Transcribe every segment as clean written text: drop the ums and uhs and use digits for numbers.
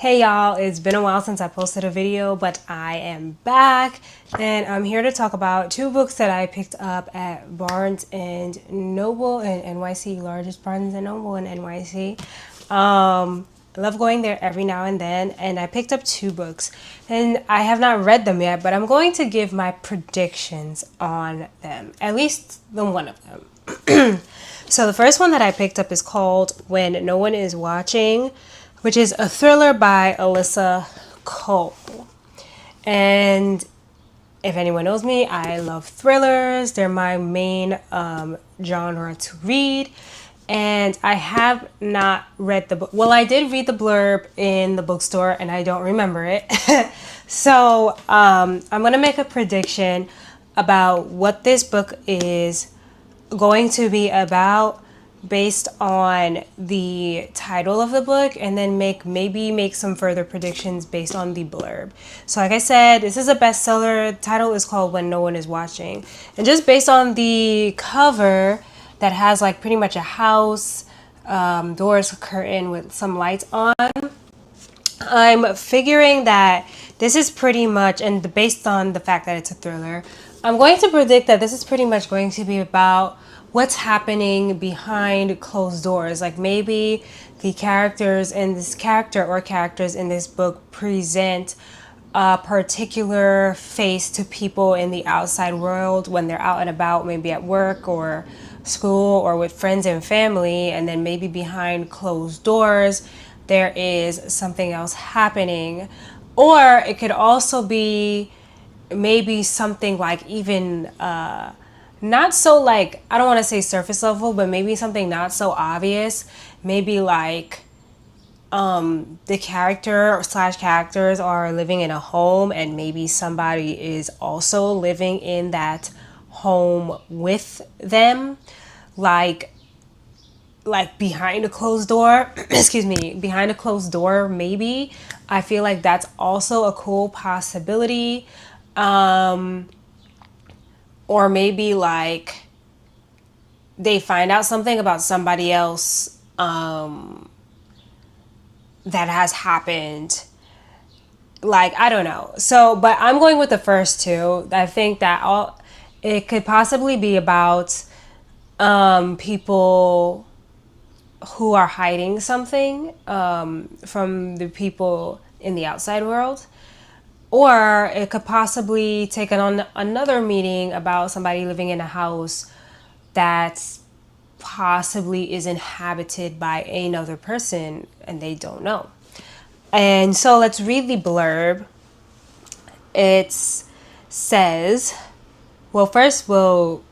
Hey y'all, it's been a while since I posted a video, but I am back and I'm here to talk about two books that I picked up at Barnes and Noble in NYC, largest Barnes and Noble in NYC. I love going there every now and then, and I picked up two books and I have not read them yet, but I'm going to give my predictions on them, at least the one of them. So the first one that I picked up is called When No One Is Watching, which is a thriller by Alyssa Cole. And if anyone knows me, I love thrillers. They're my main genre to read. And I have not read the book. Well, I did read the blurb in the bookstore and I don't remember it. So I'm going to make a prediction about what this book is going to be about based on the title of the book, and then maybe make some further predictions based on the blurb. So like I said, this is a bestseller. The title is called When No One Is Watching. And just based on the cover that has like pretty much a house, doors, curtain with some lights on, I'm figuring that this is pretty much, and based on the fact that it's a thriller, I'm going to predict that this is pretty much going to be about what's happening behind closed doors. Like maybe the characters in this characters in this book present a particular face to people in the outside world when they're out and about, maybe at work or school or with friends and family, and then maybe behind closed doors there is something else happening. Or it could also be maybe something like even not so, like, I don't want to say surface level, but maybe something not so obvious. Maybe like the characters are living in a home and maybe somebody is also living in that home with them, like behind a closed door. Excuse me, behind a closed door. Maybe I feel like that's also a cool possibility. Or maybe like they find out something about somebody else that has happened. Like, I don't know. So, but I'm going with the first two. I think that it could possibly be about people who are hiding something from the people in the outside world. Or it could possibly take on another meaning about somebody living in a house that possibly is inhabited by another person and they don't know. And so let's read the blurb. It says, it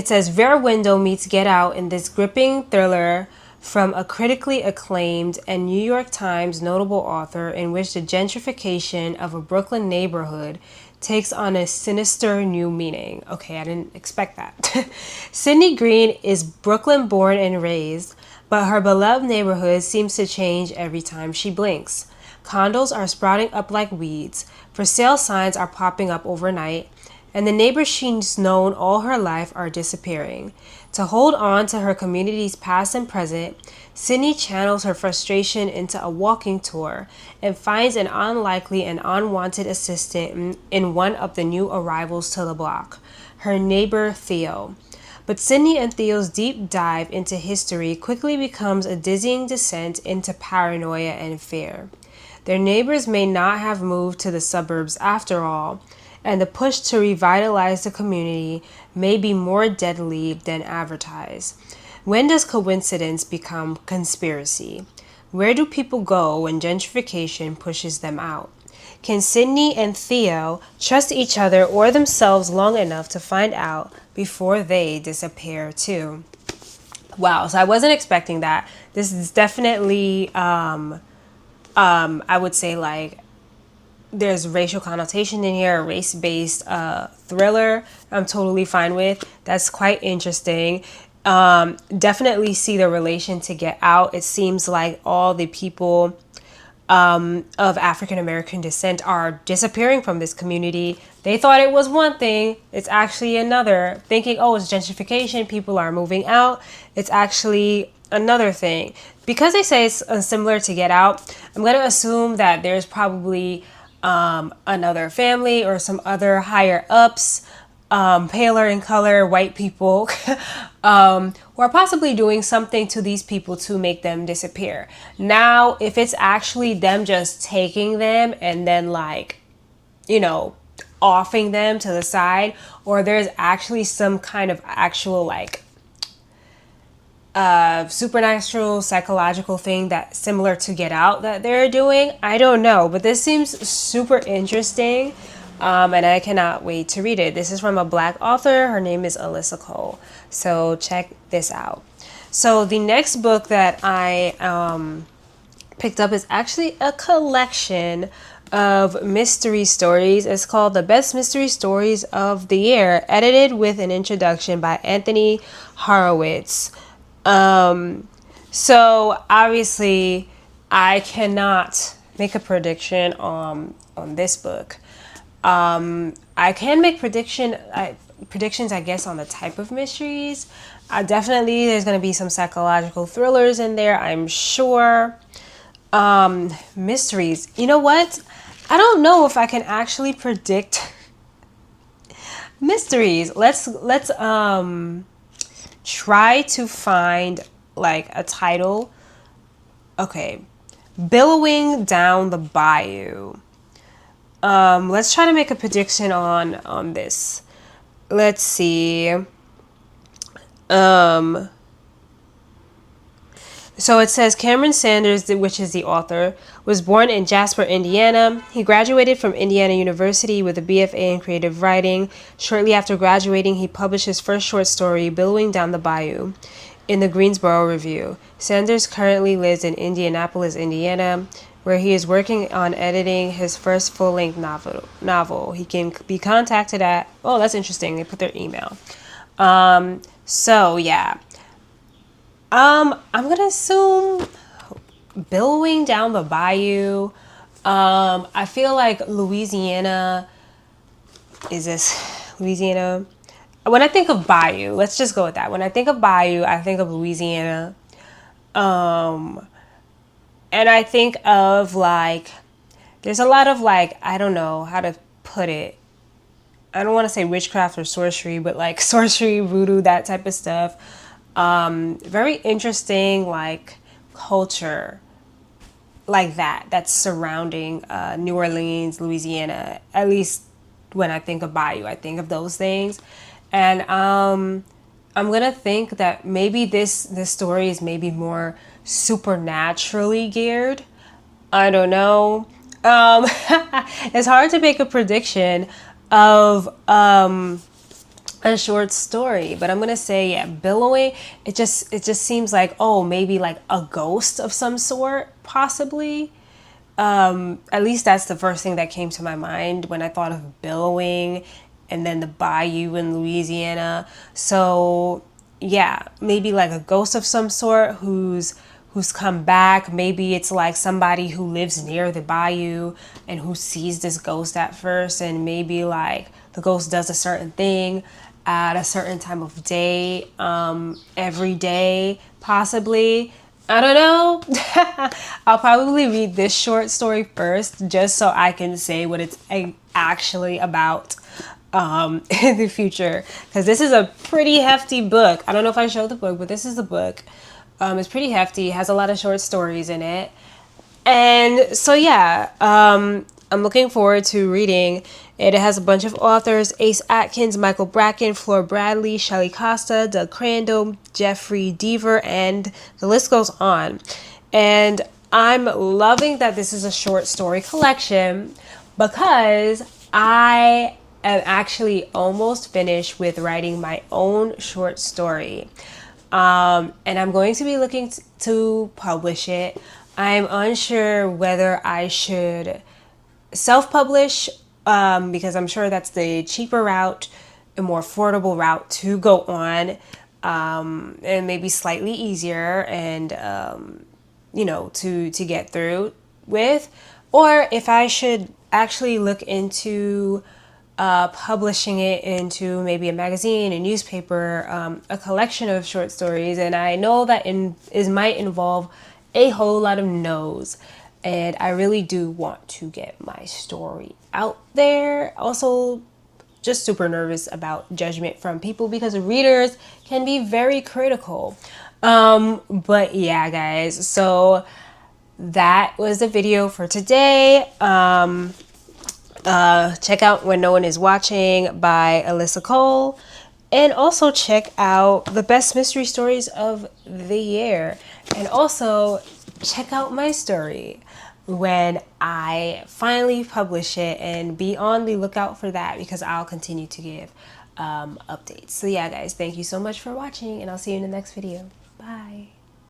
says Rear Window meets Get Out in this gripping thriller from a critically acclaimed and New York Times notable author, in which the gentrification of a Brooklyn neighborhood takes on a sinister new meaning. Okay, I didn't expect that. Sydney Green is Brooklyn born and raised, but her beloved neighborhood seems to change every time she blinks. Condos are sprouting up like weeds, for sale signs are popping up overnight, and the neighbors she's known all her life are disappearing. To hold on to her community's past and present, Sydney channels her frustration into a walking tour and finds an unlikely and unwanted assistant in one of the new arrivals to the block, her neighbor Theo. But Sydney and Theo's deep dive into history quickly becomes a dizzying descent into paranoia and fear. Their neighbors may not have moved to the suburbs after all, and the push to revitalize the community may be more deadly than advertised. When does coincidence become conspiracy? Where do people go when gentrification pushes them out? Can Sydney and Theo trust each other or themselves long enough to find out before they disappear too? Wow, so I wasn't expecting that. This is definitely, I would say, like, there's racial connotation in here, a race-based thriller I'm totally fine with. That's quite interesting. Definitely see the relation to Get Out. It seems like all the people of African American descent are disappearing from this community. They thought it was one thing, it's actually another. Thinking, oh, it's gentrification, people are moving out. It's actually another thing. Because they say it's similar to Get Out, I'm going to assume that there's probably another family or some other higher ups, paler in color, white people, who are possibly doing something to these people to make them disappear. Now, if it's actually them just taking them and then like, you know, offing them to the side, or there's actually some kind of actual like supernatural psychological thing that similar to Get Out that they're doing, I don't know, but this seems super interesting, and I cannot wait to read it. This is from a Black author. Her name is Alyssa Cole, so check this out. So the next book that I picked up is actually a collection of mystery stories. It's called The Best Mystery Stories of the Year, edited with an introduction by Anthony Horowitz. So obviously I cannot make a prediction on this book. I can make predictions, I guess, on the type of mysteries. Definitely there's going to be some psychological thrillers in there, I'm sure. Mysteries. You know what? I don't know if I can actually predict mysteries. Let's try to find like a title. Okay. Billowing Down the Bayou. Let's try to make a prediction on this. Let's see. So it says Cameron Sanders, which is the author, was born in Jasper, Indiana. He graduated from Indiana University with a BFA in creative writing. Shortly after graduating, he published his first short story, Billowing Down the Bayou, in the Greensboro Review. Sanders currently lives in Indianapolis, Indiana, where he is working on editing his first full-length novel. He can be contacted at, oh, that's interesting, they put their email. So yeah. I'm gonna assume Billowing Down the Bayou. I feel like Louisiana. Is this Louisiana? When I think of Bayou, let's just go with that. When I think of Bayou, I think of Louisiana. And I think of like, there's a lot of like, I don't know how to put it. I don't want to say witchcraft or sorcery, but like sorcery, voodoo, that type of stuff. Very interesting, like, culture like that's surrounding New Orleans, Louisiana. At least when I think of Bayou, I think of those things. And I'm gonna think that maybe this story is maybe more supernaturally geared. I don't know. It's hard to make a prediction of a short story, but I'm gonna say, yeah, billowing. It just seems like, oh, maybe like a ghost of some sort, possibly. At least that's the first thing that came to my mind when I thought of billowing, and then the bayou in Louisiana. So yeah, maybe like a ghost of some sort who's come back. Maybe it's like somebody who lives near the bayou and who sees this ghost at first, and maybe like the ghost does a certain thing at a certain time of day, every day, possibly. I don't know. I'll probably read this short story first just so I can say what it's actually about in the future, because this is a pretty hefty book. I don't know if I showed the book, but this is the book. It's pretty hefty, has a lot of short stories in it. And so yeah, I'm looking forward to reading it. It has a bunch of authors: Ace Atkins, Michael Bracken, Flora Bradley, Shelley Costa, Doug Crandall, Jeffrey Deaver, and the list goes on. And I'm loving that this is a short story collection, because I am actually almost finished with writing my own short story. And I'm going to be looking to publish it. I'm unsure whether I should self-publish, because I'm sure that's the cheaper route, a more affordable route to go on, and maybe slightly easier and, you know, to get through with, or if I should actually look into publishing it into maybe a magazine, a newspaper, a collection of short stories. And I know that it might involve a whole lot of no's. and I really do want to get my story out there. Also, just super nervous about judgment from people because readers can be very critical. But yeah, guys, so that was the video for today. Check out When No One Is Watching by Alyssa Cole, and also check out the best mystery stories of the year, and also check out my story when I finally publish it, and be on the lookout for that because I'll continue to give updates. So yeah, guys, thank you so much for watching, and I'll see you in the next video. Bye.